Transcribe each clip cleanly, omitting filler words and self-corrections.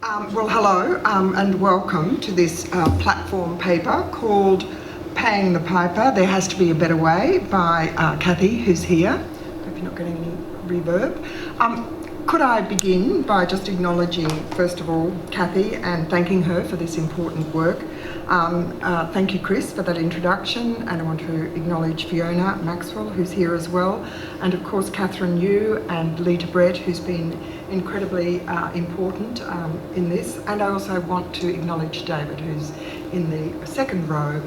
Well, hello and welcome to this platform paper called Paying the Piper, There Has to Be a Better Way by Cathy, who's here. Hope you're not getting any reverb. Could I begin by just acknowledging, first of all, Cathy and thanking her for this important work. Thank you, Chris, for that introduction, and I want to acknowledge Fiona Maxwell, who's here as well, and of course Catherine Yu and Lita Brett, who's been incredibly important in this, and I also want to acknowledge David, who's in the second row,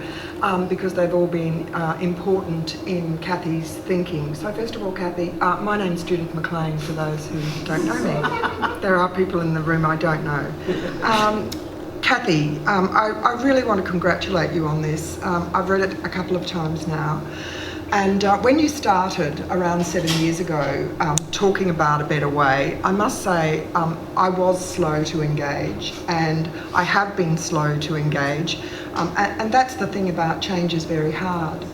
because they've all been important in Cathy's thinking. So first of all, Cathy, my name's Judith McLean, for those who don't know me. There are people in the room I don't know. Cathy, I really want to congratulate you on this. I've read it a couple of times now. And when you started around 7 years ago talking about a better way, I must say I was slow to engage, and I have been slow to engage. And that's the thing about change is very hard.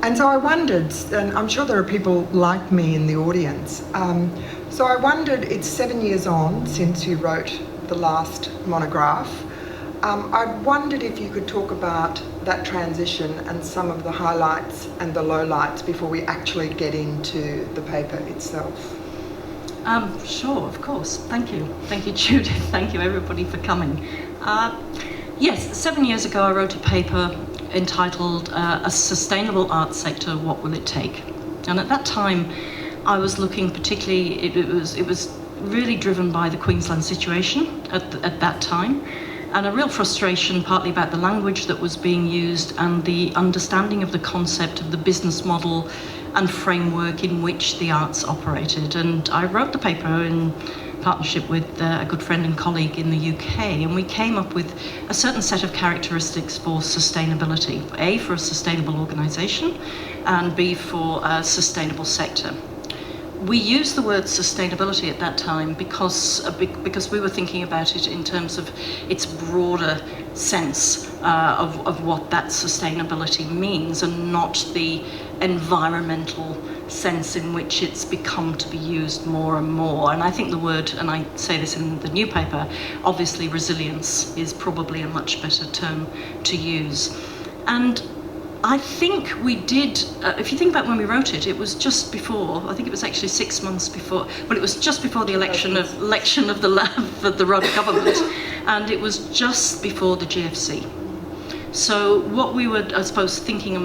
And so I wondered, and I'm sure there are people like me in the audience, so I wondered, it's 7 years on since you wrote the last monograph. I wondered if you could talk about that transition and some of the highlights and the lowlights before we actually get into the paper itself. Sure, of course. Thank you. Thank you, Judith. Thank you, everybody, for coming. Yes, 7 years ago I wrote a paper entitled A Sustainable Arts Sector, What Will It Take? And at that time I was looking particularly, it was really driven by the Queensland situation at that time, and a real frustration partly about the language that was being used and the understanding of the concept of the business model and framework in which the arts operated. And I wrote the paper in partnership with a good friend and colleague in the UK, and we came up with a certain set of characteristics for sustainability. A, for a sustainable organisation, and B, for a sustainable sector. We used the word sustainability at that time because we were thinking about it in terms of its broader sense of what that sustainability means, and not the environmental sense in which it's become to be used more and more. And I think the word, and I say this in the new paper, obviously resilience is probably a much better term to use. And I think we did, if you think about when we wrote it, it was just before, I think it was actually 6 months before, well, it was just before the election of the Rudd government, and it was just before the GFC. So what we were, I suppose, thinking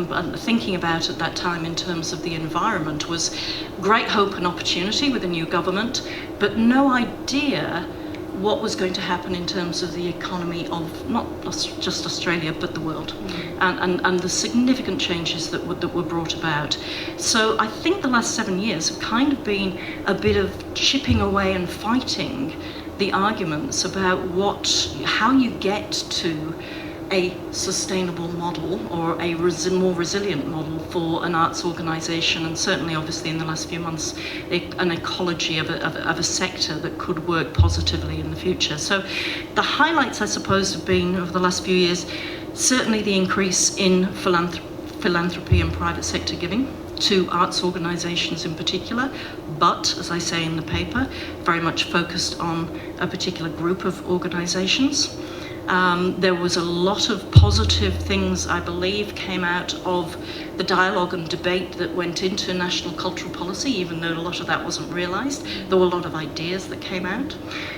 about at that time in terms of the environment was great hope and opportunity with a new government, but no idea what was going to happen in terms of the economy of not just Australia but the world, and the significant changes that were brought about. So I think the last 7 years have kind of been a bit of chipping away and fighting the arguments about how you get to a sustainable model or a more resilient model for an arts organisation, and certainly obviously in the last few months an ecology of a sector that could work positively in the future. So the highlights, I suppose, have been over the last few years certainly the increase in philanthropy and private sector giving to arts organisations in particular, but as I say in the paper, very much focused on a particular group of organisations. There was a lot of positive things, I believe, came out of the dialogue and debate that went into national cultural policy, even though a lot of that wasn't realised. There were a lot of ideas that came out.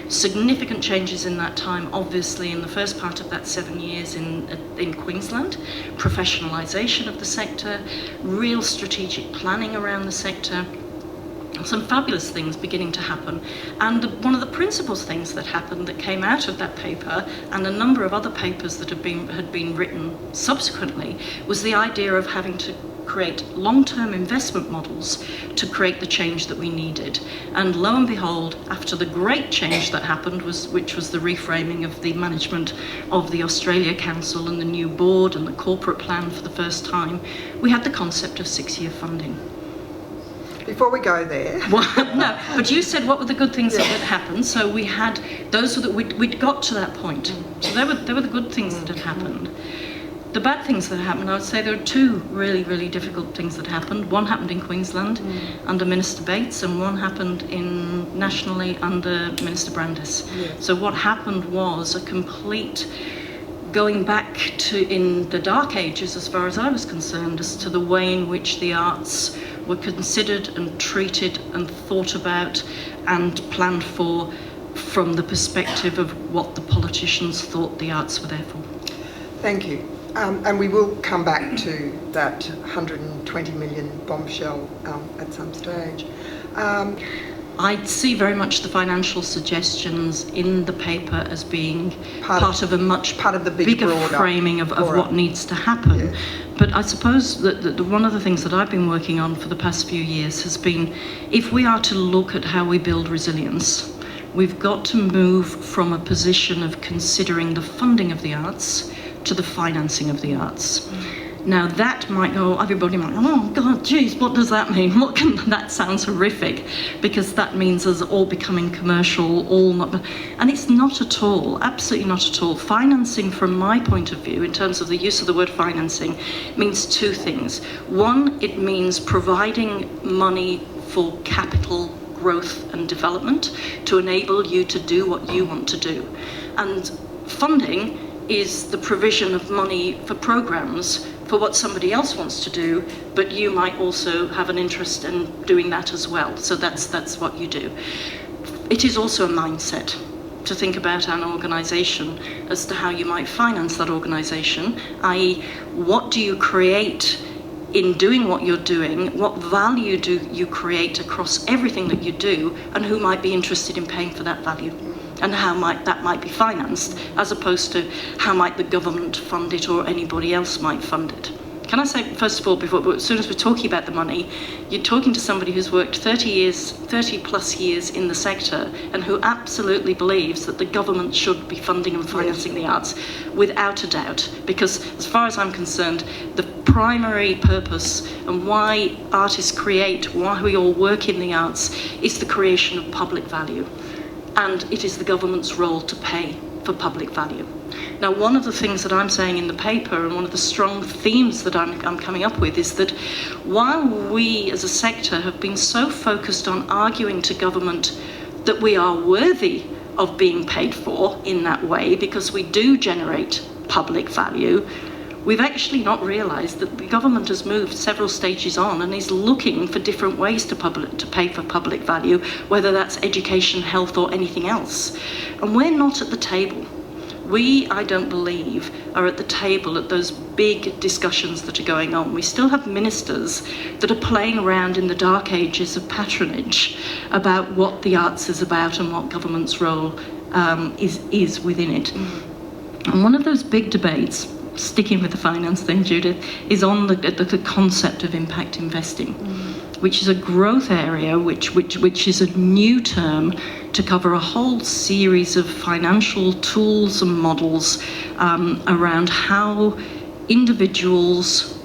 Significant changes in that time, obviously, in the first part of that 7 years in Queensland. Professionalisation of the sector, real strategic planning around the sector. Some fabulous things beginning to happen, and one of the principal things that happened that came out of that paper and a number of other papers that had been written subsequently was the idea of having to create long-term investment models to create the change that we needed. And lo and behold, after the great change that happened, which was the reframing of the management of the Australia Council and the new board and the corporate plan for the first time, we had the concept of 6-year funding. Before we go there... No, but you said what were the good things that had happened, so we had those that we'd got to that point. So they were the good things that had happened. The bad things that happened, I would say there are two really, really difficult things that happened. One happened in Queensland under Minister Bates, and one happened nationally under Minister Brandis. Yes. So what happened was a complete going back to in the dark ages, as far as I was concerned, as to the way in which the arts were considered and treated and thought about and planned for from the perspective of what the politicians thought the arts were there for. Thank you. And we will come back to that 120 million bombshell at some stage. I see very much the financial suggestions in the paper as being part of a much bigger framing of what needs to happen. Yeah. But I suppose that one of the things that I've been working on for the past few years has been, if we are to look at how we build resilience, we've got to move from a position of considering the funding of the arts to the financing of the arts. Now that might go, everybody might go, oh God, geez, what does that mean? That sounds horrific, because that means us all becoming commercial, and it's not at all, absolutely not at all. Financing, from my point of view, in terms of the use of the word financing, means two things. One, it means providing money for capital growth and development to enable you to do what you want to do. And funding is the provision of money for programs for what somebody else wants to do, but you might also have an interest in doing that as well. So that's what you do. It is also a mindset to think about an organisation as to how you might finance that organisation, i.e. what do you create in doing what you're doing, what value do you create across everything that you do, and who might be interested in paying for that value, and how that might be financed, as opposed to how might the government fund it or anybody else might fund it. Can I say, first of all, as soon as we're talking about the money, you're talking to somebody who's worked 30 plus years in the sector and who absolutely believes that the government should be funding and financing the arts, without a doubt. Because as far as I'm concerned, the primary purpose and why artists create, why we all work in the arts, is the creation of public value. And it is the government's role to pay for public value. Now, one of the things that I'm saying in the paper, and one of the strong themes that I'm coming up with, is that while we as a sector have been so focused on arguing to government that we are worthy of being paid for in that way because we do generate public value, we've actually not realised that the government has moved several stages on and is looking for different ways to pay for public value, whether that's education, health, or anything else. And we're not at the table. We, I don't believe, are at the table at those big discussions that are going on. We still have ministers that are playing around in the dark ages of patronage about what the arts is about and what government's role is within it. And one of those big debates, sticking with the finance thing, Judith, is on the concept of impact investing, which is a growth area, which is a new term to cover a whole series of financial tools and models around how individuals,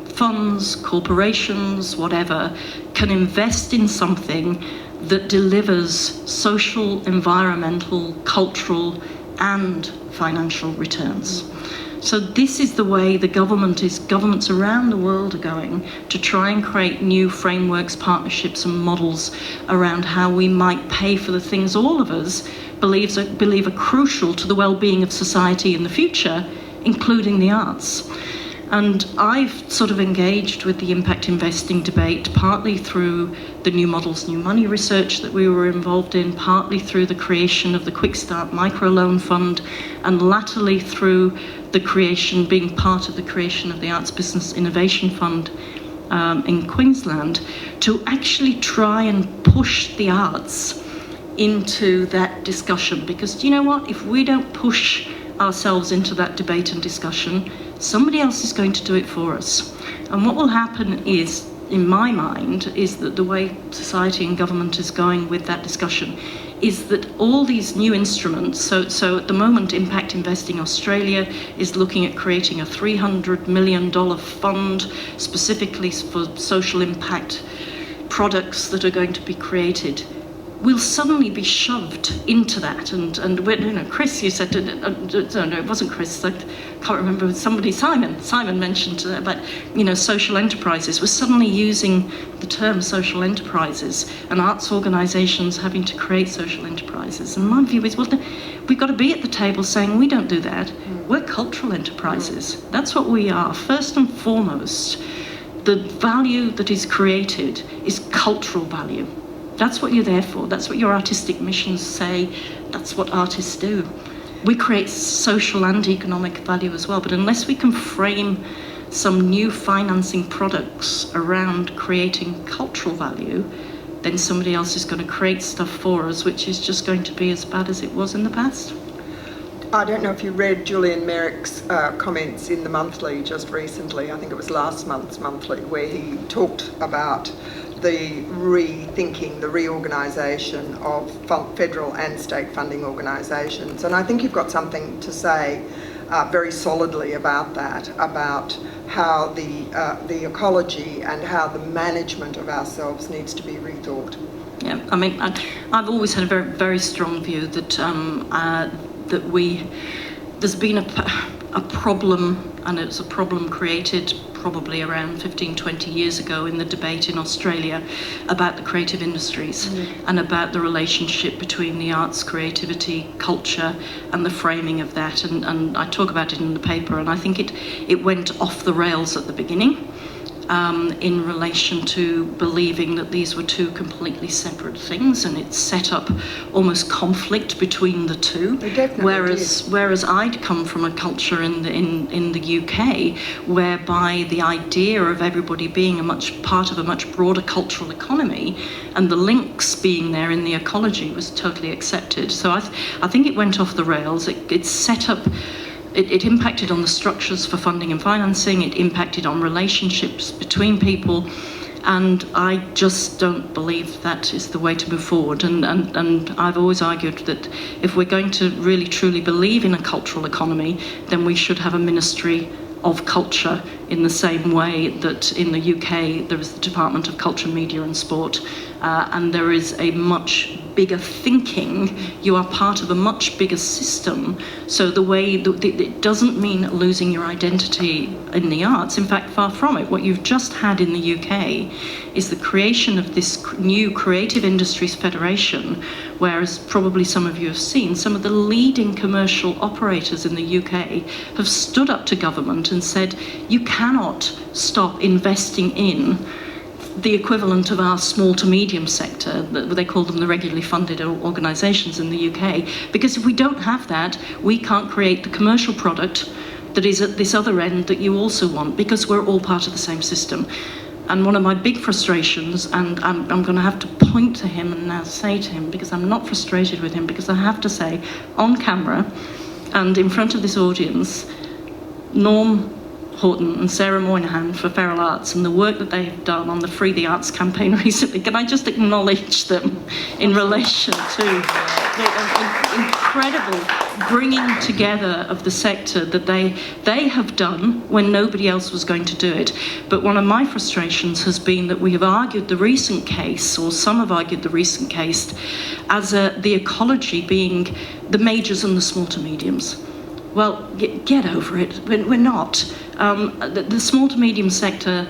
funds, corporations, whatever, can invest in something that delivers social, environmental, cultural, and financial returns. So this is the way the governments around the world are going to try and create new frameworks, partnerships and models around how we might pay for the things all of us believe are crucial to the well-being of society in the future, including the arts. And I've sort of engaged with the impact investing debate partly through the New Models, New Money research that we were involved in, partly through the creation of the Quick Start Microloan Fund, and latterly through being part of the creation of the Arts Business Innovation Fund in Queensland, to actually try and push the arts into that discussion. Because do you know what? If we don't push ourselves into that debate and discussion, somebody else is going to do it for us. And what will happen is, in my mind, is that the way society and government is going with that discussion is that all these new instruments, so at the moment Impact Investing Australia is looking at creating a $300 million fund specifically for social impact products that are going to be created. we'll suddenly be shoved into that. And Chris, you said, no, it wasn't Chris, I can't remember, somebody, Simon mentioned about, social enterprises. We're suddenly using the term social enterprises and arts organisations having to create social enterprises. And my view is, well, we've got to be at the table saying, we don't do that. We're cultural enterprises. That's what we are. First and foremost, the value that is created is cultural value. That's what you're there for. That's what your artistic missions say. That's what artists do. We create social and economic value as well, but unless we can frame some new financing products around creating cultural value, then somebody else is going to create stuff for us, which is just going to be as bad as it was in the past. I don't know if you read Julian Merrick's comments in the monthly just recently. I think it was last month's monthly, where he talked about the rethinking, the reorganisation of federal and state funding organisations. And I think you've got something to say very solidly about that, about how the ecology and how the management of ourselves needs to be rethought. Yeah, I mean, I've always had a very, very strong view that there's been a problem, and it's a problem created probably around 15, 20 years ago in the debate in Australia about the creative industries and about the relationship between the arts, creativity, culture, and the framing of that. And I talk about it in the paper, and I think it went off the rails at the beginning. In relation to believing that these were two completely separate things, and it set up almost conflict between the two. Whereas I'd come from a culture in the UK whereby the idea of everybody being part of a much broader cultural economy and the links being there in the ecology was totally accepted. So I think it went off the rails. It set up. It impacted on the structures for funding and financing, it impacted on relationships between people, and I just don't believe that is the way to move forward. And I've always argued that if we're going to really truly believe in a cultural economy, then we should have a ministry of culture in the same way that in the UK there is the Department of Culture, Media and Sport, and there is a much bigger thinking. You are part of a much bigger system, so the way it doesn't mean losing your identity in the arts. In fact, far from it. What you've just had in the UK is the creation of this new Creative Industries Federation, whereas probably some of you have seen, some of the leading commercial operators in the UK have stood up to government and said, you cannot stop investing in the equivalent of our small to medium sector, they call them the regularly funded organisations in the UK, because if we don't have that, we can't create the commercial product that is at this other end that you also want, because we're all part of the same system. And one of my big frustrations, and I'm going to have to point to him and now say to him, because I'm not frustrated with him, because I have to say, on camera and in front of this audience, Norm Horton and Sarah Moynihan for Feral Arts and the work that they have done on the Free the Arts campaign recently, can I just acknowledge them in relation to the incredible bringing together of the sector that they have done when nobody else was going to do it. But one of my frustrations has been that we have argued the recent case, or some have argued the recent case, as the ecology being the majors and the small to mediums. Well, get over it. We're not. The small to medium sector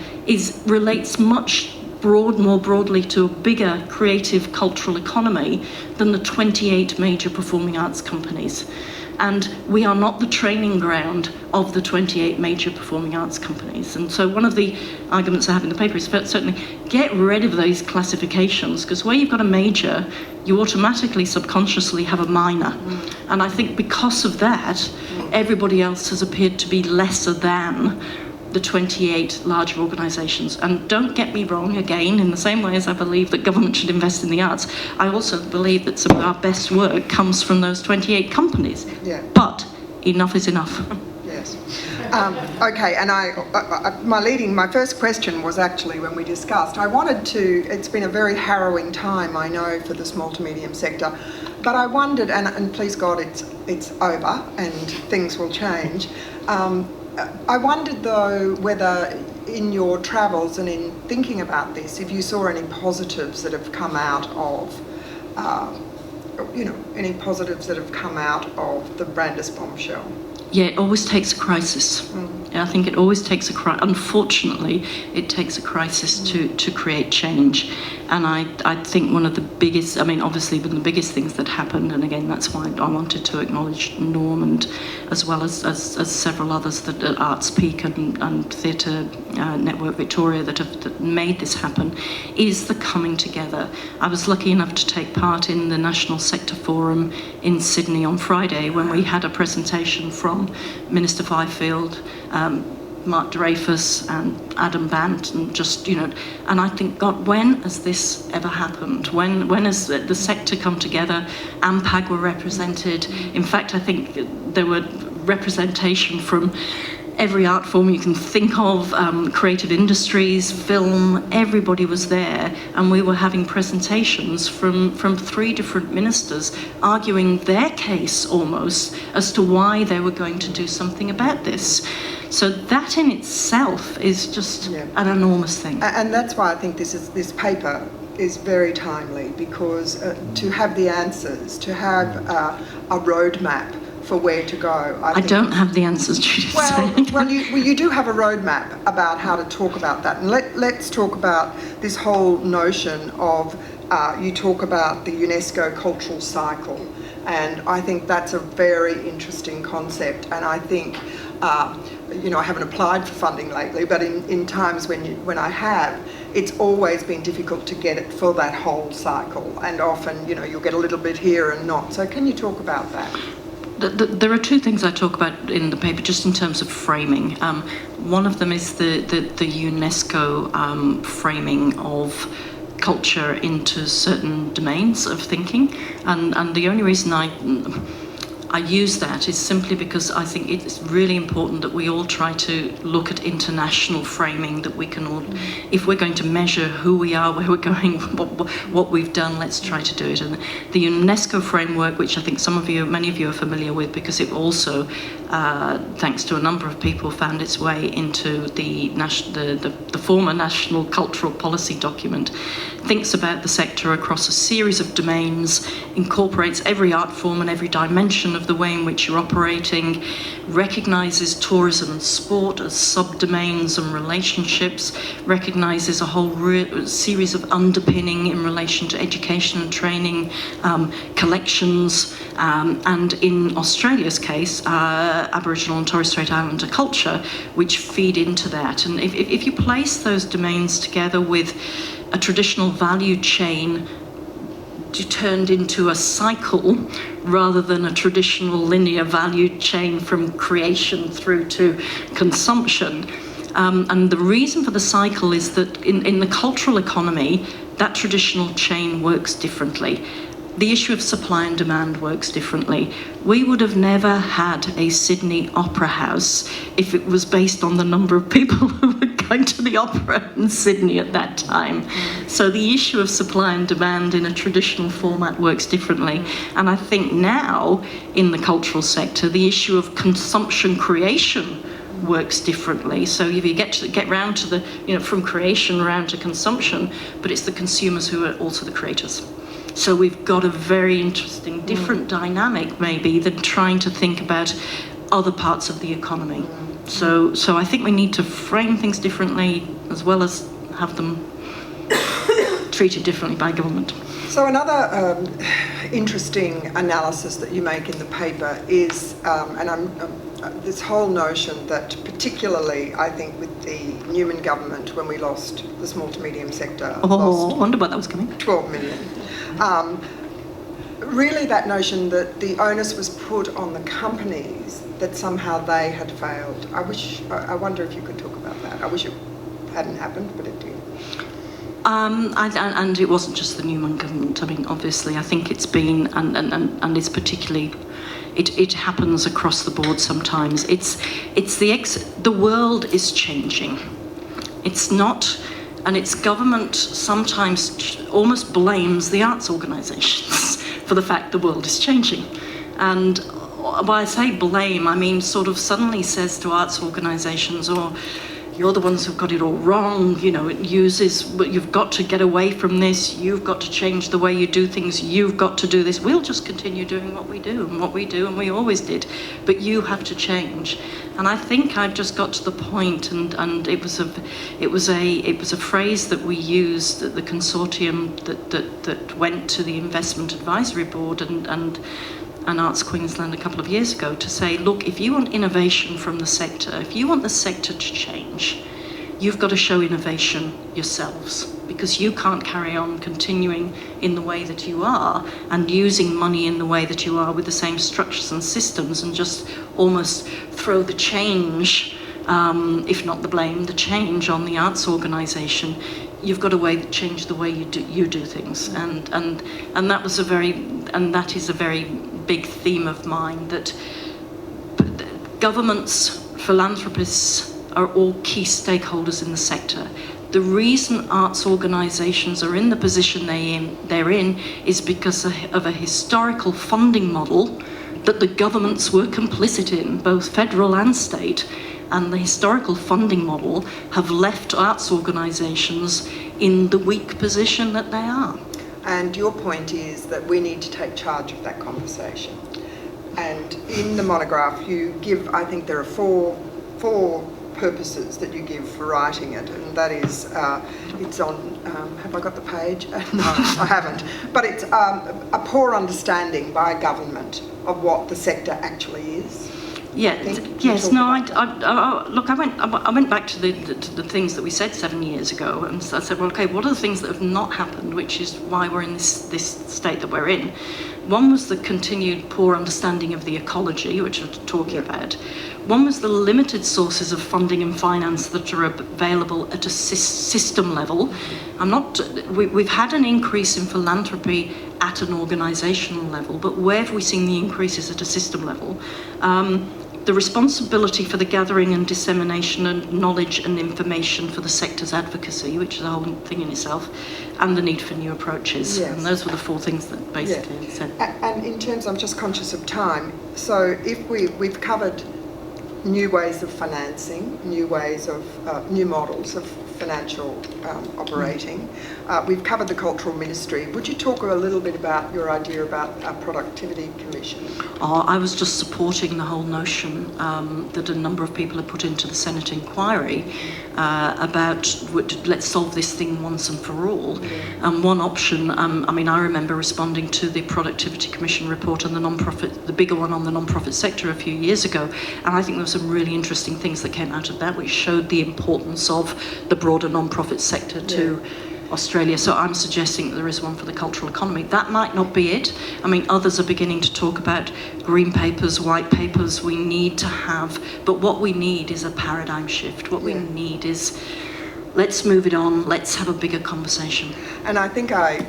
relates much more broadly to a bigger creative cultural economy than the 28 major performing arts companies. And we are not the training ground of the 28 major performing arts companies. And so one of the arguments I have in the paper is certainly get rid of those classifications, because where you've got a major, you automatically subconsciously have a minor. And I think because of that, everybody else has appeared to be lesser than the 28 larger organisations. And don't get me wrong, again, in the same way as I believe that government should invest in the arts, I also believe that some of our best work comes from those 28 companies. Yeah. But enough is enough. Yes. Okay, and my first question was actually when we discussed, it's been a very harrowing time, I know, for the small to medium sector, but I wondered, and please God, it's over and things will change. I wondered though whether in your travels and in thinking about this, if you saw any positives that have come out of any positives that have come out of the Brandis bombshell? Yeah, it always takes a crisis. I think it always takes unfortunately, it takes a crisis to create change. And I think one of the biggest, obviously one of the biggest things that happened, and again, that's why I wanted to acknowledge Norm and as well as several others that at Arts Peak and Theatre Network Victoria that made this happen, is the coming together. I was lucky enough to take part in the National Sector Forum in Sydney on Friday when we had a presentation from Minister Fifield, Mark Dreyfus and Adam Bant, and and I think, God, when has this ever happened? When has the sector come together? AMPAG were represented. In fact, I think there were representation from every art form you can think of, creative industries, film, everybody was there, and we were having presentations from 3 different ministers arguing their case almost as to why they were going to do something about this. So that in itself is just an enormous thing. And that's why I think this paper is very timely, because to have the answers, to have a roadmap for where to go. I don't have the answers, Judith. Well, you do have a roadmap about how to talk about that. And let's talk about this whole notion of, you talk about the UNESCO cultural cycle. And I think that's a very interesting concept. And I think, I haven't applied for funding lately, but in times when I have, it's always been difficult to get it for that whole cycle. And often, you'll get a little bit here and not. So can you talk about that? There are 2 things I talk about in the paper, just in terms of framing. One of them is the UNESCO framing of culture into certain domains of thinking, and the only reason I use that is simply because I think it's really important that we all try to look at international framing, that we can all, if we're going to measure who we are, where we're going, what we've done, let's try to do it. And the UNESCO framework, which I think many of you are familiar with, because it also, thanks to a number of people, found its way into the former National Cultural Policy document, thinks about the sector across a series of domains, incorporates every art form and every dimension of the way in which you're operating, recognises tourism and sport as subdomains and relationships, recognises a whole series of underpinning in relation to education and training, collections, and in Australia's case, Aboriginal and Torres Strait Islander culture, which feed into that. And if you place those domains together with a traditional value chain turned into a cycle rather than a traditional linear value chain from creation through to consumption. And the reason for the cycle is that in the cultural economy, that traditional chain works differently. The issue of supply and demand works differently. We would have never had a Sydney Opera House if it was based on the number of people who were going to the opera in Sydney at that time. So the issue of supply and demand in a traditional format works differently. And I think now in the cultural sector, the issue of consumption creation works differently. So if you get round to the, from creation round to consumption, but it's the consumers who are also the creators. So we've got a very interesting, different dynamic maybe than trying to think about other parts of the economy. So I think we need to frame things differently as well as have them treated differently by government. So another interesting analysis that you make in the paper is, this whole notion that particularly, I think, with the Newman government, when we lost the small to medium sector, I wonder what that was coming. 12 million. Really that notion that the onus was put on the companies, that somehow they had failed. I wonder if you could talk about that. I wish it hadn't happened, but it did. And it wasn't just the Newman government. I mean, obviously, I think it's been, and it's particularly, it happens across the board sometimes. The world is changing. It's not, and its government sometimes almost blames the arts organisations for the fact the world is changing. And when I say blame, I mean sort of suddenly says to arts organisations, or you're the ones who've got it all wrong, you know, it uses, but you've got to get away from this, you've got to change the way you do things, you've got to do this. We'll just continue doing what we do and we always did, but you have to change. And I think I've just got to the point, and it was a phrase that we used at the consortium that went to the Investment Advisory Board and Arts Queensland a couple of years ago to say, look, if you want innovation from the sector, if you want the sector to change, you've got to show innovation yourselves, because you can't carry on continuing in the way that you are and using money in the way that you are with the same structures and systems and just almost throw the change, if not the blame, the change on the arts organisation. You've got to change the way you do things, and that was that is a very big theme of mine, that governments, philanthropists are all key stakeholders in the sector. The reason arts organisations are in the position they're in is because of a historical funding model that the governments were complicit in, both federal and state. And the historical funding model have left arts organisations in the weak position that they are. And your point is that we need to take charge of that conversation. And in the monograph you give, I think there are four purposes that you give for writing it, and that is, it's on, have I got the page? No, I haven't. But it's a poor understanding by government of what the sector actually is. Yeah. Yes. No. Look. I went back to the things that we said 7 years ago, and I said, well, okay, what are the things that have not happened, which is why we're in this state that we're in. One was the continued poor understanding of the ecology, which we're talking about. One was the limited sources of funding and finance that are available at a system level. We've had an increase in philanthropy at an organisational level, but where have we seen the increases at a system level? The responsibility for the gathering and dissemination of knowledge and information for the sector's advocacy, which is a whole thing in itself, and the need for new approaches. Yes. And those were the four things that basically said. And in terms, I'm just conscious of time, so if we've covered new ways of financing, new ways of, new models of financial operating. We've covered the Cultural Ministry. Would you talk a little bit about your idea about a productivity commission? I was just supporting the whole notion that a number of people have put into the Senate inquiry about let's solve this thing once and for all. And one option, I remember responding to the Productivity Commission report on the non-profit, the bigger one on the non-profit sector a few years ago, and I think there were some really interesting things that came out of that, which showed the importance of the broader non-profit sector to Australia. So I'm suggesting that there is one for the cultural economy. That might not be it. Others are beginning to talk about green papers, white papers. We need to have, but what we need is a paradigm shift. What we need is, let's move it on, let's have a bigger conversation. And I think I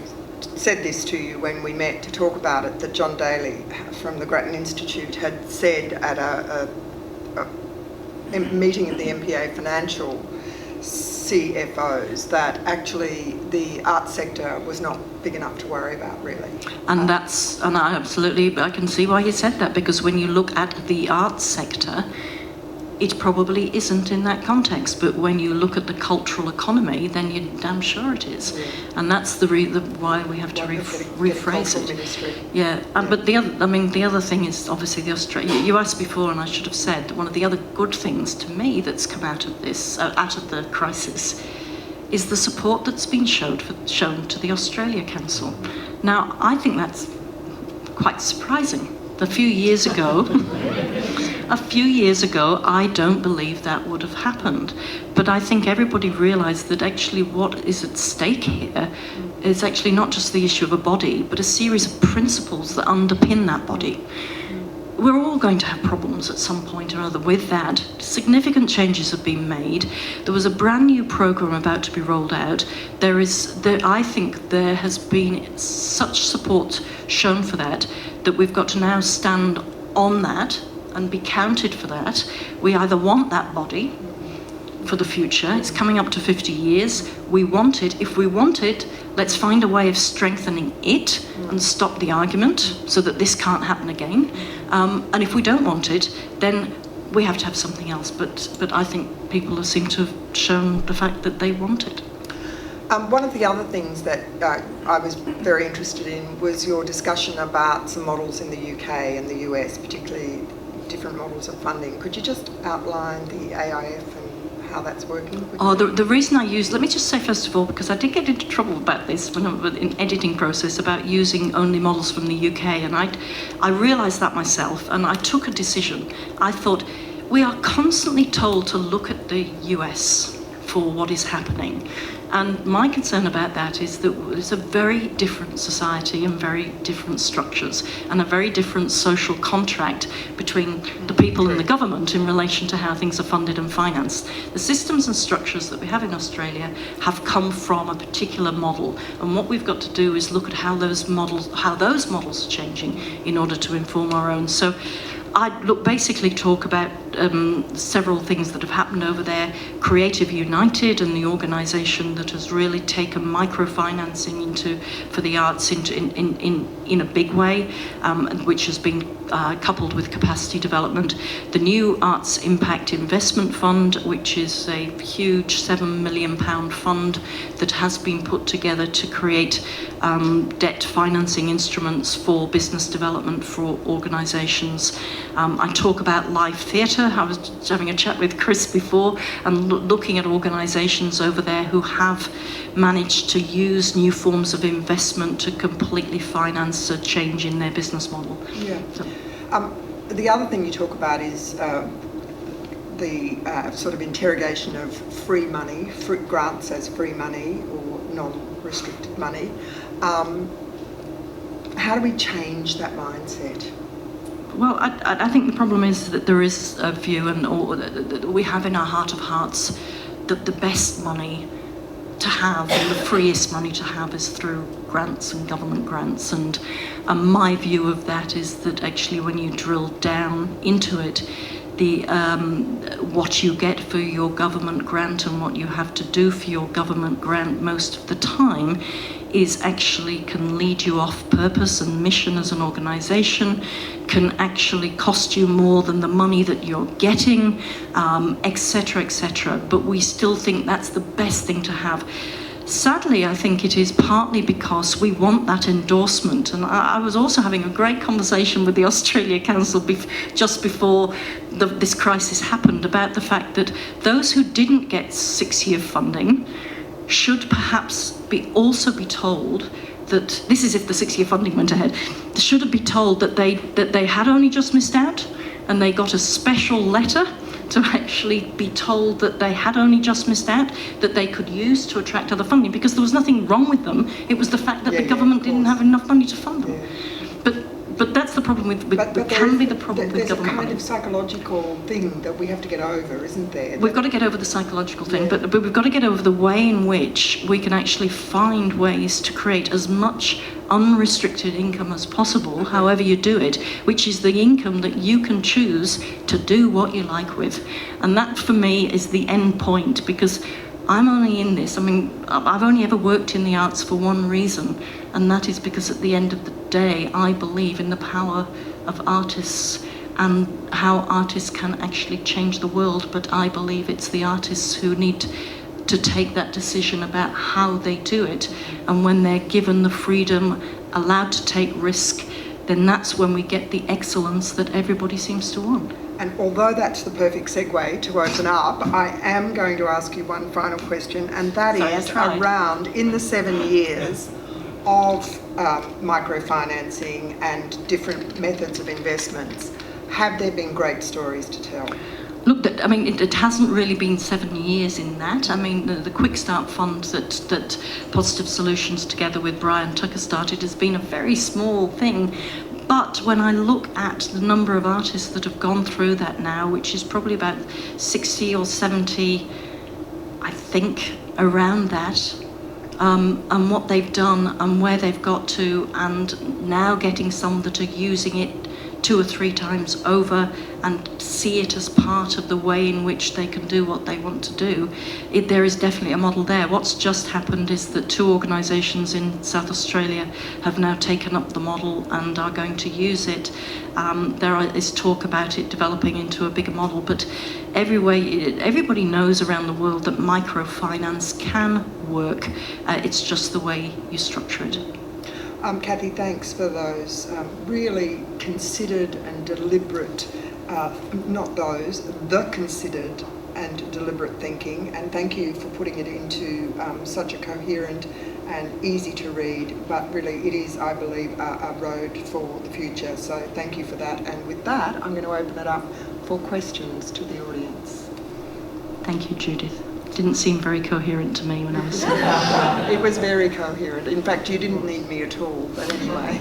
said this to you when we met to talk about it, that John Daly from the Grattan Institute had said at a meeting of the MPA Financial CFOs that actually the arts sector was not big enough to worry about, really. And I can see why he said that, because when you look at the arts sector, it probably isn't in that context, but when you look at the cultural economy, then you're damn sure it is. And that's the why we have to rephrase it. But the other thing is obviously the Australia. You asked before, and I should have said, one of the other good things to me that's come out of this, out of the crisis, is the support that's been shown to the Australia Council. Now, I think that's quite surprising. A few years ago, I don't believe that would have happened. But I think everybody realised that actually what is at stake here is actually not just the issue of a body, but a series of principles that underpin that body. We're all going to have problems at some point or other with that. Significant changes have been made. There was a brand new programme about to be rolled out. I think there has been such support shown for that we've got to now stand on that and be counted for that. We either want that body for the future. It's coming up to 50 years. We want it. If we want it, let's find a way of strengthening it and stop the argument so that this can't happen again. And if we don't want it, then we have to have something else. But I think people seem to have shown the fact that they want it. One of the other things that I was very interested in was your discussion about some models in the UK and the US, particularly different models of funding. Could you just outline the AIF and how that's working? The reason I use, let me just say first of all, because I did get into trouble about this when I was in editing process about using only models from the UK, and I realised that myself, and I took a decision. I thought, we are constantly told to look at the US for what is happening. And my concern about that is that it's a very different society and very different structures and a very different social contract between the people and the government in relation to how things are funded and financed. The systems and structures that we have in Australia have come from a particular model, and what we've got to do is look at how those models are changing in order to inform our own. So I basically talk about several things that have happened over there. Creative United and the organisation that has really taken microfinancing for the arts in a big way, which has been coupled with capacity development. The new Arts Impact Investment Fund, which is a huge £7 million fund that has been put together to create debt financing instruments for business development for organisations. I talk about live theatre. I was just having a chat with Chris before and looking at organisations over there who have managed to use new forms of investment to completely finance a change in their business model. Yeah. So, the other thing you talk about is the sort of interrogation of free money, grants as free money or non-restricted money. How do we change that mindset? Well, I think the problem is that there is a view, and that we have in our heart of hearts, that the best money to have and the freest money to have is through grants and government grants. And my view of that is that actually when you drill down into it, what you get for your government grant and what you have to do for your government grant most of the time is actually can lead you off purpose and mission as an organisation, can actually cost you more than the money that you're getting, etc., etc. But we still think that's the best thing to have. Sadly, I think it is partly because we want that endorsement. And I was also having a great conversation with the Australia Council just before this crisis happened about the fact that those who didn't get 6-year funding should perhaps also be told that, this is if the 6-year funding went ahead, should be told that they had only just missed out, and they got a special letter to actually be told that they had only just missed out, that they could use to attract other funding, because there was nothing wrong with them. It was the fact that the government didn't have enough money to fund them. But that's the problem with government. There's a kind of psychological thing that we have to get over, isn't there? We've got to get over the psychological thing, but we've got to get over the way in which we can actually find ways to create as much unrestricted income as possible, however you do it, which is the income that you can choose to do what you like with. And that, for me, is the end point, because I'm only in this. I mean, I've only ever worked in the arts for one reason, and that is because at the end of the day, I believe in the power of artists and how artists can actually change the world. But I believe it's the artists who need to take that decision about how they do it. And when they're given the freedom, allowed to take risk, then that's when we get the excellence that everybody seems to want. And although that's the perfect segue to open up, I am going to ask you one final question, and that is around, in the 7 years of microfinancing and different methods of investments, have there been great stories to tell? Look, I mean, it hasn't really been 7 years in that. I mean, the Quick Start Fund that Positive Solutions together with Brian Tucker started has been a very small thing. But when I look at the number of artists that have gone through that now, which is probably about 60 or 70, I think, around that, and what they've done and where they've got to, and now getting some that are using it 2 or 3 times over and see it as part of the way in which they can do what they want to do, there is definitely a model there. What's just happened is that 2 organisations in South Australia have now taken up the model and are going to use it. There is talk about it developing into a bigger model, but everybody knows around the world that microfinance can work. It's just the way you structure it. Cathy, thanks for those really considered and deliberate, the considered and deliberate thinking, and thank you for putting it into such a coherent and easy to read, but really it is, I believe, a road for the future. So thank you for that. And with that, I'm going to open it up for questions to the audience. Thank you, Judith. Didn't seem very coherent to me when I was saying that. It was very coherent. In fact, you didn't need me at all, but anyway.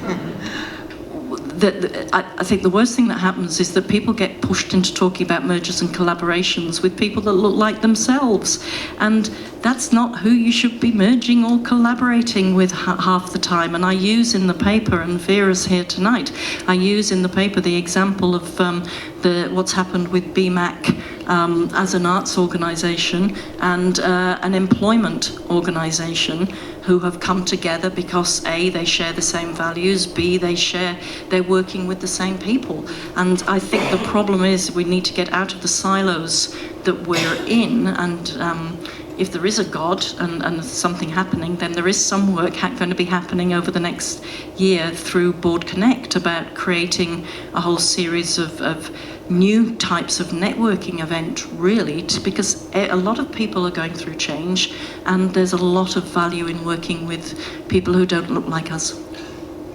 I think the worst thing that happens is that people get pushed into talking about mergers and collaborations with people that look like themselves, and that's not who you should be merging or collaborating with half the time. And I use in the paper, and Vera's here tonight, I use in the paper the example of what's happened with BMAC as an arts organisation and an employment organisation who have come together because A, they share the same values, B, they're working with the same people. And I think the problem is we need to get out of the silos that we're in, and if there is a God and something happening, then there is some work going to be happening over the next year through Board Connect about creating a whole series of new types of networking event, really, because a lot of people are going through change, and there's a lot of value in working with people who don't look like us.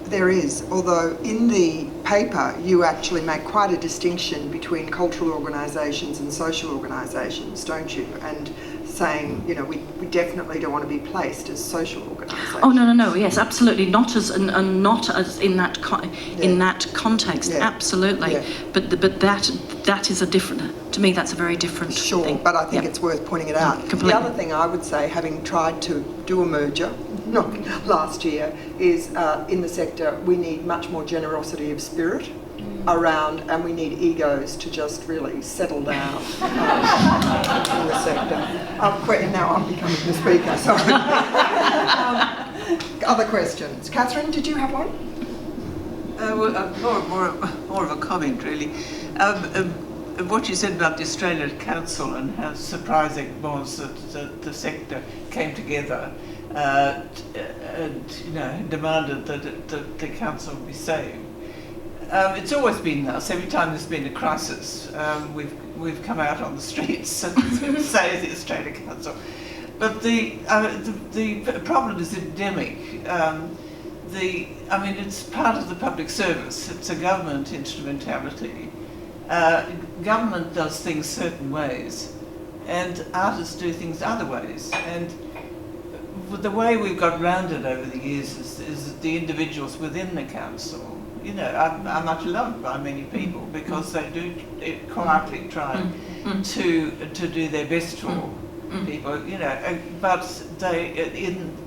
There is, although in the paper you actually make quite a distinction between cultural organisations and social organisations, don't you? And saying, you know, we definitely don't want to be placed as social organisations. Oh no, yes, absolutely, not as and not as in that in that context, absolutely. Yeah. But that is a different. To me, that's a very different thing. But I think it's worth pointing it out. Completely. The other thing I would say, having tried to do a merger, not last year, is in the sector we need much more generosity of spirit around, and we need egos to just really settle down in the sector. Now I'm becoming the speaker, sorry. Other questions? Catherine, did you have one? More of a comment, really. What you said about the Australian Council and how surprising it was that the sector came together and demanded that the council be saved. It's always been thus. Every time there's been a crisis, we've come out on the streets and say the Australian Council. But the problem is endemic. It's part of the public service. It's a government instrumentality. Government does things certain ways, and artists do things other ways. And the way we've got round it over the years is that the individuals within the council, are much loved by many people because they do quietly try to do their best for people, but they,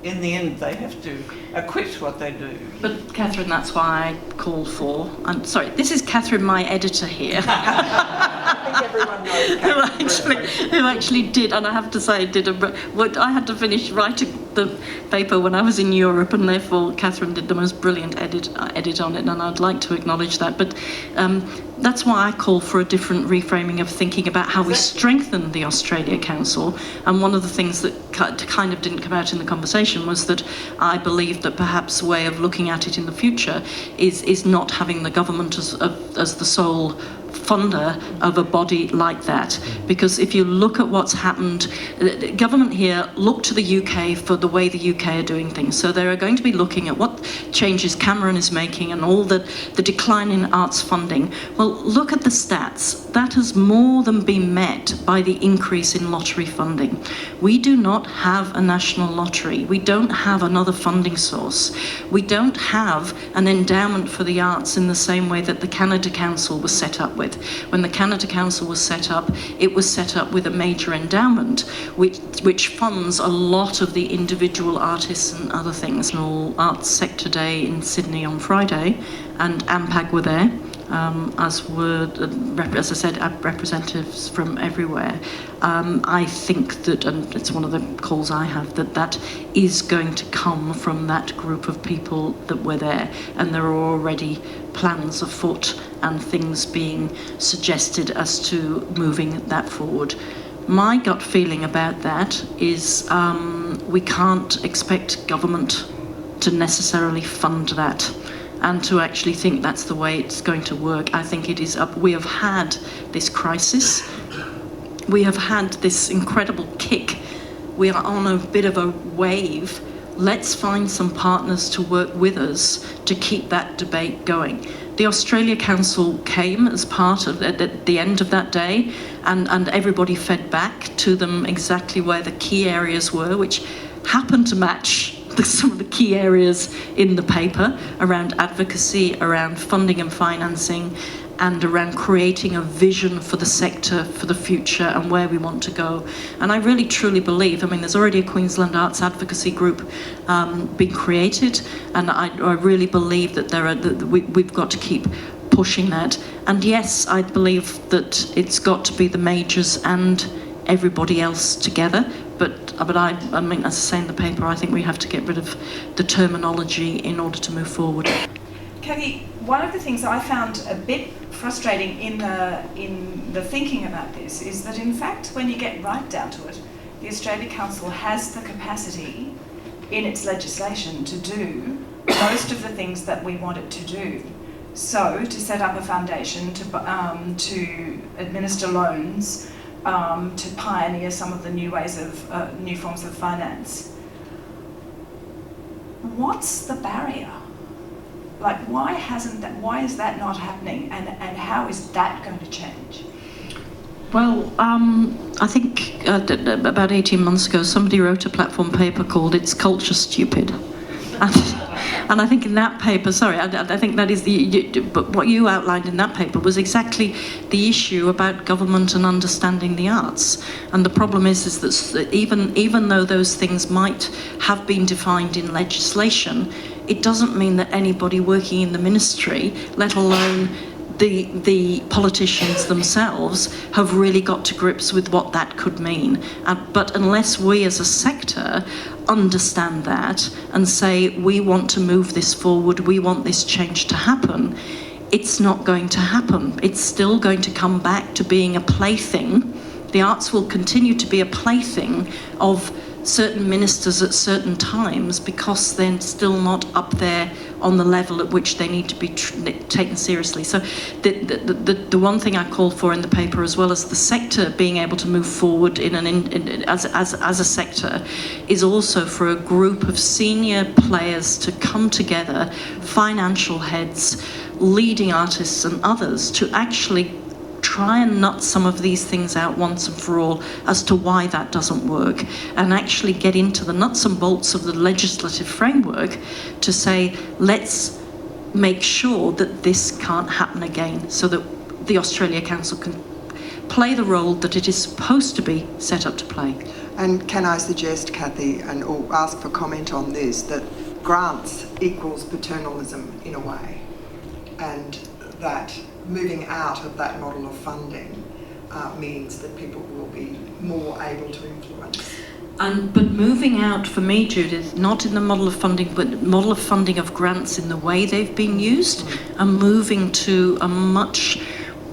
in the end, they have to acquit what they do. But Catherine, that's why I called for. I'm sorry, this is Catherine, my editor here. I think everyone knows who actually did, and I have to say, I had to finish writing the paper when I was in Europe, and therefore Catherine did the most brilliant edit on it, and I'd like to acknowledge that. But that's why I call for a different reframing of thinking about how we strengthen the Australia Council. And one of the things that kind of didn't come out in the conversation was that I believe that perhaps a way of looking at it in the future is not having the government as the sole funder of a body like that, because if you look at what's happened, the government here look to the UK for the way the UK are doing things. So they are going to be looking at what changes Cameron is making and all the decline in arts funding. Well, look at the stats. That has more than been met by the increase in lottery funding. We do not have a national lottery. We don't have another funding source. We don't have an endowment for the arts in the same way that the Canada Council was set up with. When the Canada Council was set up, it was set up with a major endowment which funds a lot of the individual artists and other things. National Arts Sector Day in Sydney on Friday, and AMPAG were there. as were, as I said, representatives from everywhere. I think that, and it's one of the calls I have, that is going to come from that group of people that were there, and there are already plans afoot and things being suggested as to moving that forward. My gut feeling about that is we can't expect government to necessarily fund that and to actually think that's the way it's going to work. I think it is up. We have had this crisis. We have had this incredible kick. We are on a bit of a wave. Let's find some partners to work with us to keep that debate going. The Australia Council came as part of at the end of that day, and everybody fed back to them exactly where the key areas were, which happened to match some of the key areas in the paper around advocacy, around funding and financing, and around creating a vision for the sector for the future and where we want to go. And I really truly believe, I mean, there's already a Queensland Arts Advocacy Group being created, and I really believe that we've got to keep pushing that. And yes, I believe that it's got to be the majors and everybody else together. But I mean, as I say in the paper, I think we have to get rid of the terminology in order to move forward. Cathy, one of the things I found a bit frustrating in the thinking about this is that, in fact, when you get right down to it, the Australia Council has the capacity in its legislation to do most of the things that we want it to do. So, to set up a foundation, to administer loans, to pioneer some of the new ways of new forms of finance. What's the barrier? Like, why is that not happening, and how is that going to change? Well, I think about 18 months ago, somebody wrote a platform paper called "It's Culture Stupid," and I think in that paper, I think that is but what you outlined in that paper was exactly the issue about government and understanding the arts. And the problem is that even though those things might have been defined in legislation, it doesn't mean that anybody working in the ministry, let alone the politicians themselves, have really got to grips with what that could mean. But unless we as a sector understand that and say we want to move this forward, we want this change to happen, it's not going to happen. It's still going to come back to being a plaything. The arts will continue to be a plaything of certain ministers at certain times because they're still not up there on the level at which they need to be taken seriously. So the one thing I call for in the paper, as well as the sector being able to move forward as a sector, is also for a group of senior players to come together, financial heads, leading artists and others, to actually try and nut some of these things out once and for all as to why that doesn't work, and actually get into the nuts and bolts of the legislative framework to say, let's make sure that this can't happen again, so that the Australia Council can play the role that it is supposed to be set up to play. And can I suggest, Cathy, or ask for comment on this, that grants equals paternalism in a way, and that moving out of that model of funding means that people will be more able to influence. But moving out, for me, Judith, not in the model of funding, but model of funding of grants in the way they've been used, and moving to a much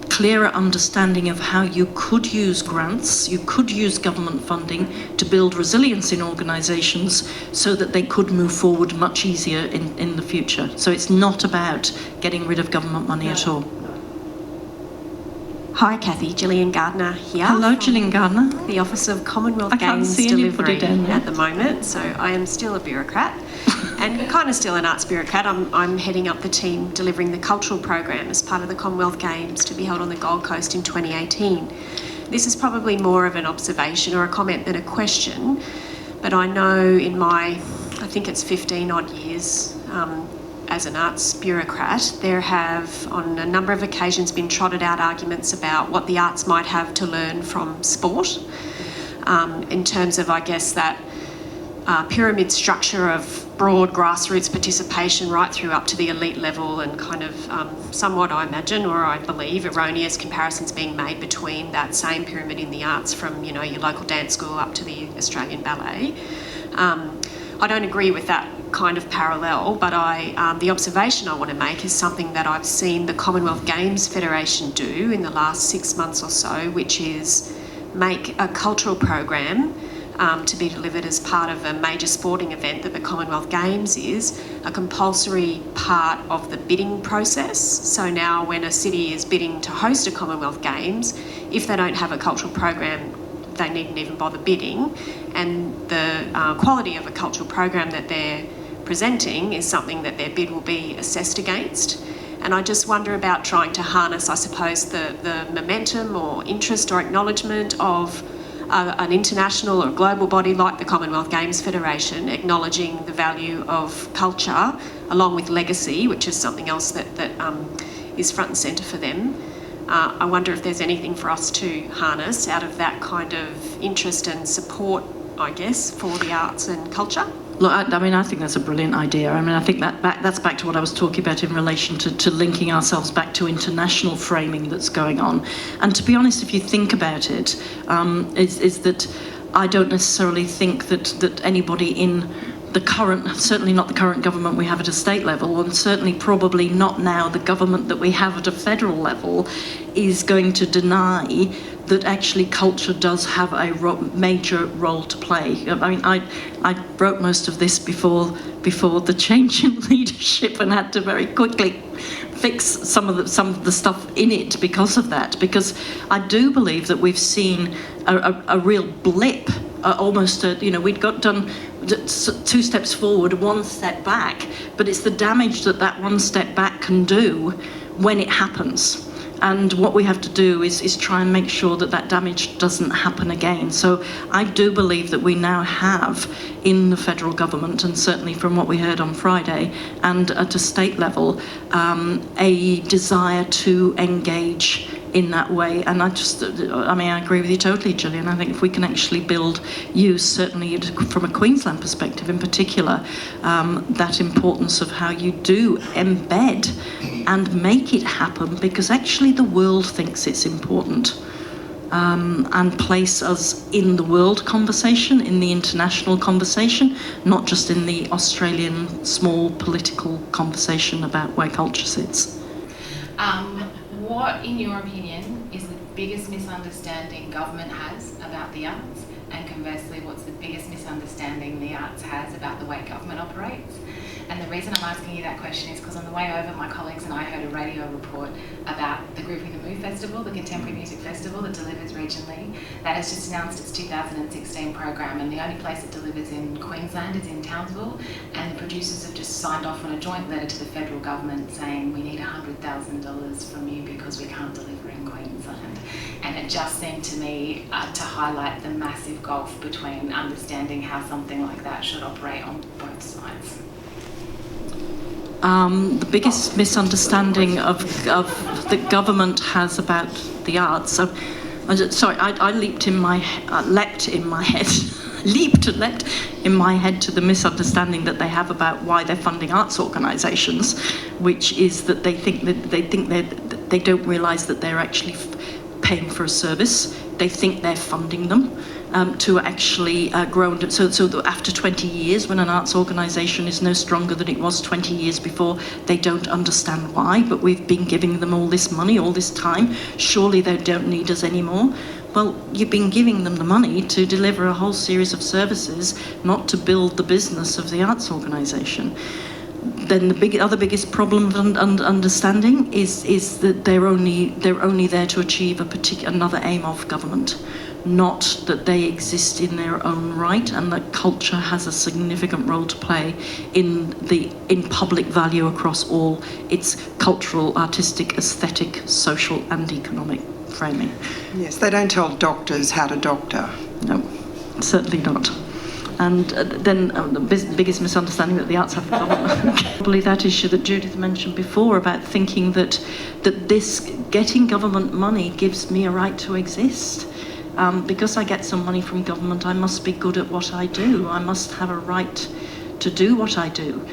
clearer understanding of how you could use grants, you could use government funding to build resilience in organisations so that they could move forward much easier in the future. So it's not about getting rid of government money at all. Hi Cathy, Gillian Gardner here. Hello, Gillian Gardner. The Office of Commonwealth I can't Games see Delivery anybody down there at the moment, so I am still a bureaucrat and kind of still an arts bureaucrat. I'm heading up the team delivering the cultural program as part of the Commonwealth Games to be held on the Gold Coast in 2018. This is probably more of an observation or a comment than a question, but I know in my, I think it's 15 odd years as an arts bureaucrat, there have on a number of occasions been trotted out arguments about what the arts might have to learn from sport, in terms of, I guess, that pyramid structure of broad grassroots participation right through up to the elite level, and kind of somewhat, I imagine, or I believe, erroneous comparisons being made between that same pyramid in the arts from, you know, your local dance school up to the Australian Ballet. I don't agree with that kind of parallel, but the observation I want to make is something that I've seen the Commonwealth Games Federation do in the last 6 months or so, which is make a cultural program to be delivered as part of a major sporting event that the Commonwealth Games is, a compulsory part of the bidding process. So now when a city is bidding to host a Commonwealth Games, if they don't have a cultural program, they needn't even bother bidding. And the quality of a cultural program that they're presenting is something that their bid will be assessed against. And I just wonder about trying to harness, I suppose, the momentum or interest or acknowledgement of an international or global body like the Commonwealth Games Federation, acknowledging the value of culture along with legacy, which is something else that is front and centre for them. I wonder if there's anything for us to harness out of that kind of interest and support, I guess, for the arts and culture. Look, I think that's a brilliant idea. I think that's back to what I was talking about in relation to linking ourselves back to international framing that's going on. And to be honest, if you think about it, is that I don't necessarily think that anybody in the current, certainly not the current government we have at a state level, and certainly probably not now the government that we have at a federal level, is going to deny that actually culture does have a major role to play. I mean, I wrote most of this before the change in leadership, and had to very quickly fix some of the stuff in it because of that. Because I do believe that we've seen a real blip, almost we'd got done 2 steps forward, 1 step back, but it's the damage that 1 step back can do when it happens. And what we have to do is try and make sure that damage doesn't happen again. So I do believe that we now have in the federal government, and certainly from what we heard on Friday, and at a state level, a desire to engage in that way. And I agree with you totally, Gillian. I think if we can actually use certainly from a Queensland perspective in particular, that importance of how you do embed and make it happen, because actually the world thinks it's important, and place us in the world conversation, in the international conversation, not just in the Australian small political conversation about where culture sits. What, in your opinion, is the biggest misunderstanding government has about the arts? And conversely, what's the biggest misunderstanding the arts has about the way government operates? And the reason I'm asking you that question is because on the way over, my colleagues and I heard a radio report about the Grooving the Move Festival, the contemporary music festival that delivers regionally, that has just announced its 2016 program, and the only place it delivers in Queensland is in Townsville, and the producers have just signed off on a joint letter to the federal government saying we need $100,000 from you because we can't deliver in Queensland. And it just seemed to me to highlight the massive gulf between understanding how something like that should operate on both sides. The biggest misunderstanding of the government has about the arts. I leapt in my head to the misunderstanding that they have about why they're funding arts organisations, which is that they don't realise that they're actually paying for a service. They think they're funding them to actually grow. So after 20 years, when an arts organisation is no stronger than it was 20 years before, they don't understand why, but we've been giving them all this money, all this time. Surely they don't need us anymore. Well, you've been giving them the money to deliver a whole series of services, not to build the business of the arts organisation. Then the other biggest problem of understanding is that they're only there to achieve another aim of government, not that they exist in their own right, and that culture has a significant role to play in public value across all its cultural, artistic, aesthetic, social and economic framing. Yes, they don't tell doctors how to doctor. No, certainly not. And then the biggest misunderstanding that the arts have for government, probably that issue that Judith mentioned before about thinking that this getting government money gives me a right to exist. because I get some money from government, I must be good at what I do. I must have a right to do what I do.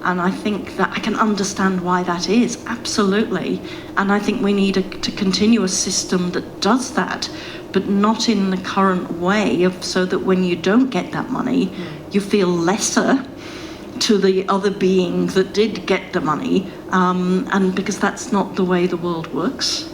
And I think that I can understand why that is, absolutely. And I think we need to continue a system that does that, but not in the current way so that when you don't get that money, you feel lesser to the other being that did get the money, and because that's not the way the world works.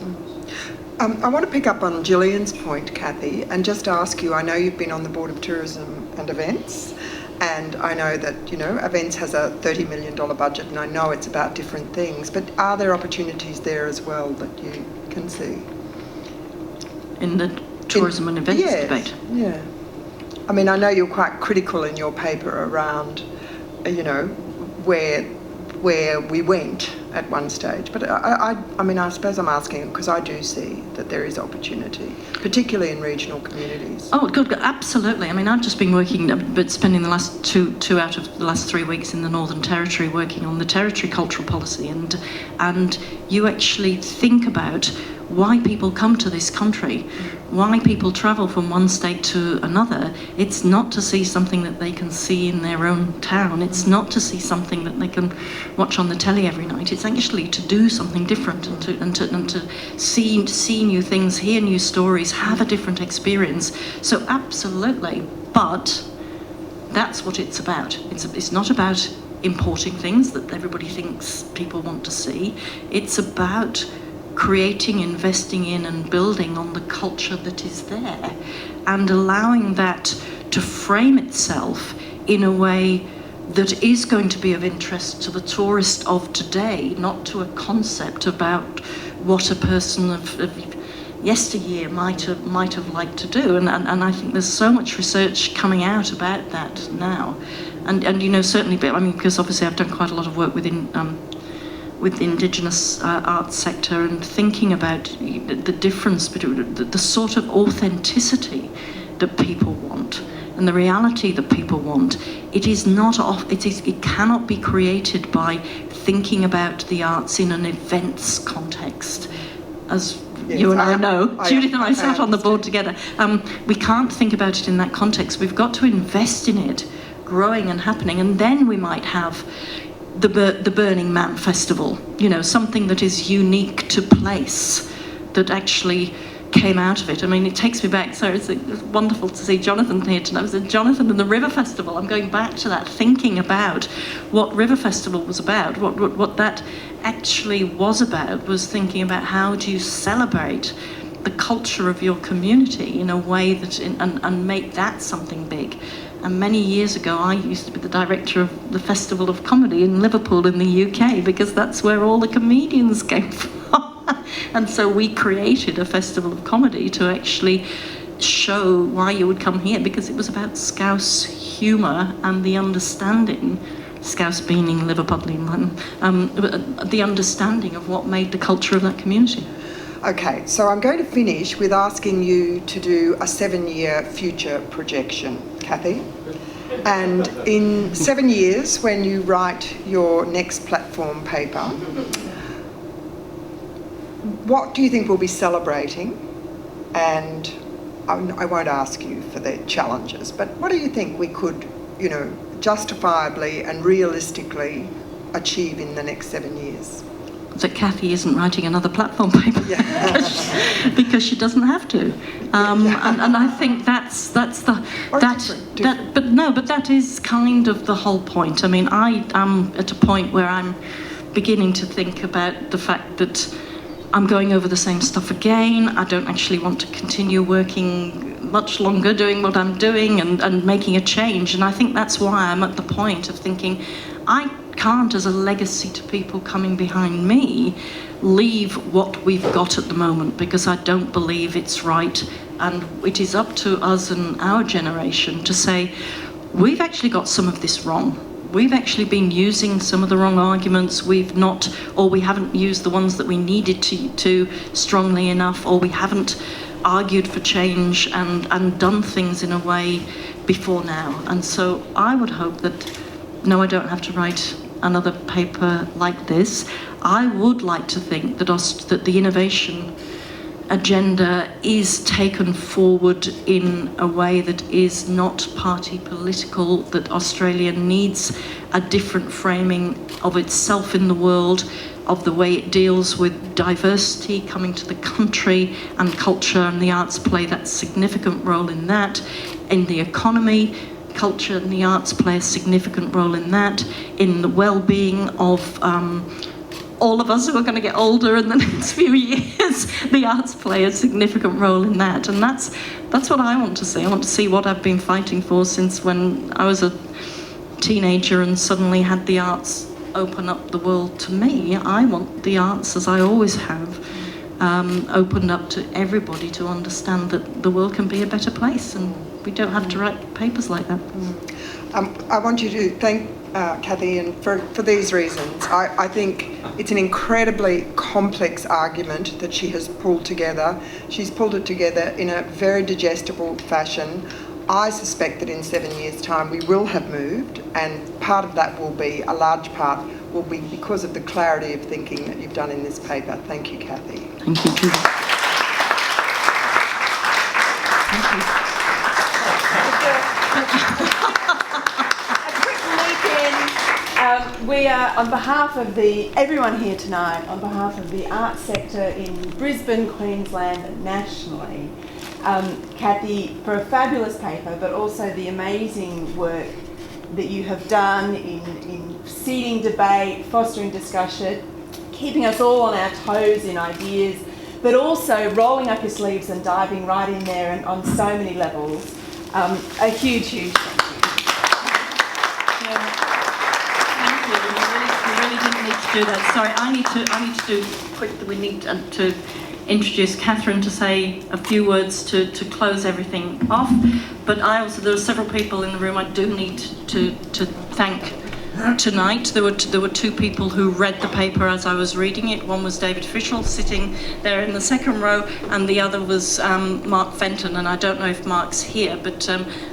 I want to pick up on Gillian's point, Cathy, and just ask you, I know you've been on the Board of Tourism and Events, and I know that, Events has a $30 million budget, and I know it's about different things, but are there opportunities there as well that you can see? In the tourism and events debate? Yeah. I mean, I know you're quite critical in your paper around, where we went at one stage. But I suppose I'm asking because I do see that there is opportunity, particularly in regional communities. Oh, good, absolutely. I mean, I've just been working, but spending the last two out of the last 3 weeks in the Northern Territory working on the territory cultural policy, and you actually think about why people come to this country, why people travel from one state to another. It's not to see something that they can see in their own town. It's not to see something that they can watch on the telly every night. It's actually to do something different and to see new things, hear new stories, have a different experience. So absolutely, but that's what it's about. It's not about importing things that everybody thinks people want to see. It's about creating, investing in and building on the culture that is there and allowing that to frame itself in a way that is going to be of interest to the tourist of today, not to a concept about what a person of yesteryear might have liked to do. And I think there's so much research coming out about that now. And certainly, because obviously I've done quite a lot of work within with the Indigenous arts sector and thinking about the difference between the sort of authenticity that people want and the reality that people want. It cannot be created by thinking about the arts in an events context. As you and I know, Judith and I sat on the board together. We can't think about it in that context. We've got to invest in it, growing and happening, and then we might have the Burning Man Festival, something that is unique to place, that actually came out of it. I mean, it takes me back, so it's wonderful to see Jonathan here tonight. I was at Jonathan and the River Festival. I'm going back to that, thinking about what River Festival was about, what that actually was about, was thinking about how do you celebrate the culture of your community in a way that, and make that something big. And many years ago, I used to be the director of the Festival of Comedy in Liverpool in the UK, because that's where all the comedians came from. And so we created a Festival of Comedy to actually show why you would come here, because it was about Scouse humour and the understanding, Scouse meaning Liverpudlian, the understanding of what made the culture of that community. Okay, so I'm going to finish with asking you to do a 7-year future projection, Cathy. And in 7 years, when you write your next platform paper, what do you think we'll be celebrating? And I won't ask you for the challenges, but what do you think we could, justifiably and realistically achieve in the next 7 years? That Cathy isn't writing another platform paper because she doesn't have to, and I think that's that is kind of the whole point. I mean, I am at a point where I'm beginning to think about the fact that I'm going over the same stuff again. I don't actually want to continue working much longer doing what I'm doing and making a change, and I think that's why I'm at the point of thinking I can't, as a legacy to people coming behind me, leave what we've got at the moment, because I don't believe it's right. And it is up to us and our generation to say, we've actually got some of this wrong. We've actually been using some of the wrong arguments. We haven't used the ones that we needed to strongly enough, or we haven't argued for change and done things in a way before now. And so I would hope that, no, I don't have to write another paper like this. I would like to think that the innovation agenda is taken forward in a way that is not party political, that Australia needs a different framing of itself in the world, of the way it deals with diversity coming to the country, and culture and the arts play that significant role in that. In the economy, culture and the arts play a significant role in that. In the well-being of all of us who are going to get older in the next few years, the arts play a significant role in that. And that's what I want to see. I want to see what I've been fighting for since when I was a teenager and suddenly had the arts open up the world to me. I want the arts, as I always have, opened up to everybody to understand that the world can be a better place, and we don't have to write papers like that. I want you to thank Cathy, and for these reasons. I think it's an incredibly complex argument that she has pulled together. She's pulled it together in a very digestible fashion. I suspect that in 7 years' time we will have moved, and part of that will be, a large part will be because of the clarity of thinking that you've done in this paper. Thank you, Cathy. Thank you, Judy. We are, on behalf of everyone here tonight, on behalf of the arts sector in Brisbane, Queensland and nationally, Cathy, for a fabulous paper, but also the amazing work that you have done in seeding debate, fostering discussion, keeping us all on our toes in ideas, but also rolling up your sleeves and diving right in there and on so many levels. A huge, huge thank you. Do that. Sorry, I need to do quick. We need to introduce Catherine to say a few words to close everything off. But there are several people in the room I do need to thank tonight. There were two people who read the paper as I was reading it. One was David Fischel, sitting there in the second row, and the other was Mark Fenton. And I don't know if Mark's here, but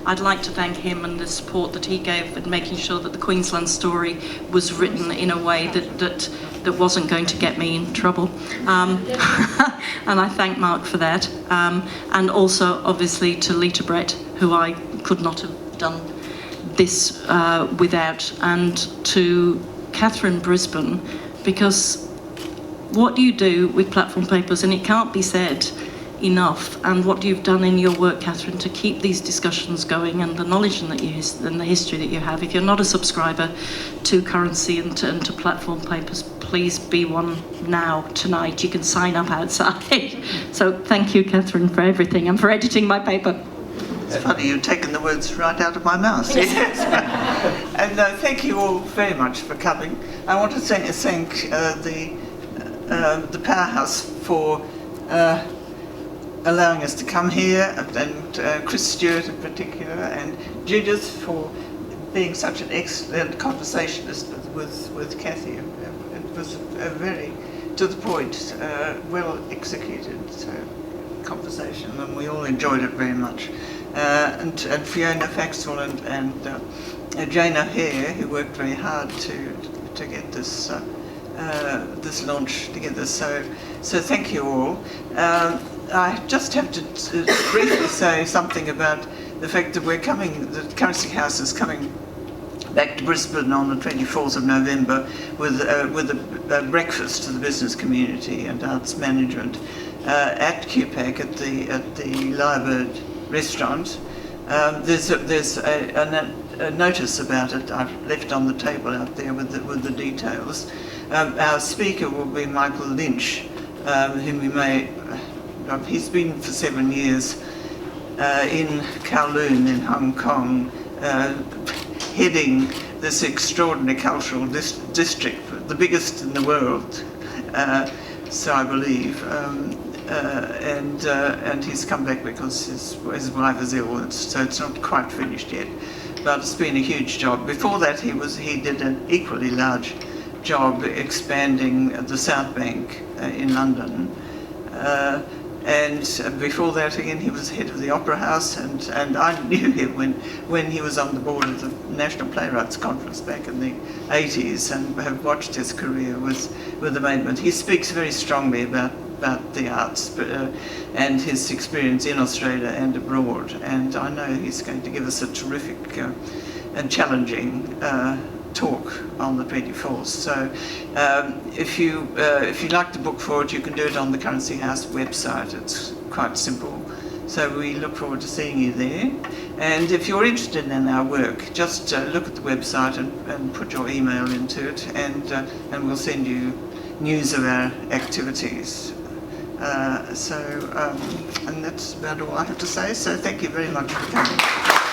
I'd like to thank him and the support that he gave in making sure that the Queensland story was written in a way that wasn't going to get me in trouble. And I thank Mark for that. And also, obviously, to Lita Brett, who I could not have done this without, and to Catherine Brisbane, because what you do with platform papers, and it can't be said enough, and what you've done in your work, Catherine, to keep these discussions going, and the knowledge and the history that you have. If you're not a subscriber to Currency and to platform papers, please be one now, tonight. You can sign up outside. So thank you, Catherine, for everything and for editing my paper. It's funny, you've taken the words right out of my mouth. Yes. And thank you all very much for coming. I want to thank the Powerhouse for allowing us to come here, and Chris Stewart in particular, and Judith for being such an excellent conversationalist with Cathy. It was a very to the point, well executed conversation, and we all enjoyed it very much. And Fiona Faxwell and Jane O'Hare, who worked very hard to get this this launch together. So thank you all. I just have to briefly say something about the fact that the Currency House is coming back to Brisbane on the 24th of November with a breakfast to the business community and arts management at QPAC at the Lyrebird restaurant. There's a notice about it I've left on the table out there with the details. Our speaker will be Michael Lynch, whom you may. He's been for 7 years in Kowloon in Hong Kong, heading this extraordinary cultural district, the biggest in the world, so I believe. And he's come back because his wife is ill, so it's not quite finished yet. But it's been a huge job. Before that, he did an equally large job expanding the South Bank in London. And before that, again, he was head of the Opera House, and I knew him when he was on the board of the National Playwrights Conference back in the 80s, and have watched his career with amazement. He speaks very strongly about about the arts and his experience in Australia and abroad. And I know he's going to give us a terrific and challenging talk on the 24th. So if you'd like to book for it, you can do it on the Currency House website. It's quite simple. So we look forward to seeing you there. And if you're interested in our work, just look at the website and put your email into it, and we'll send you news of our activities. And that's about all I have to say. So thank you very much for coming.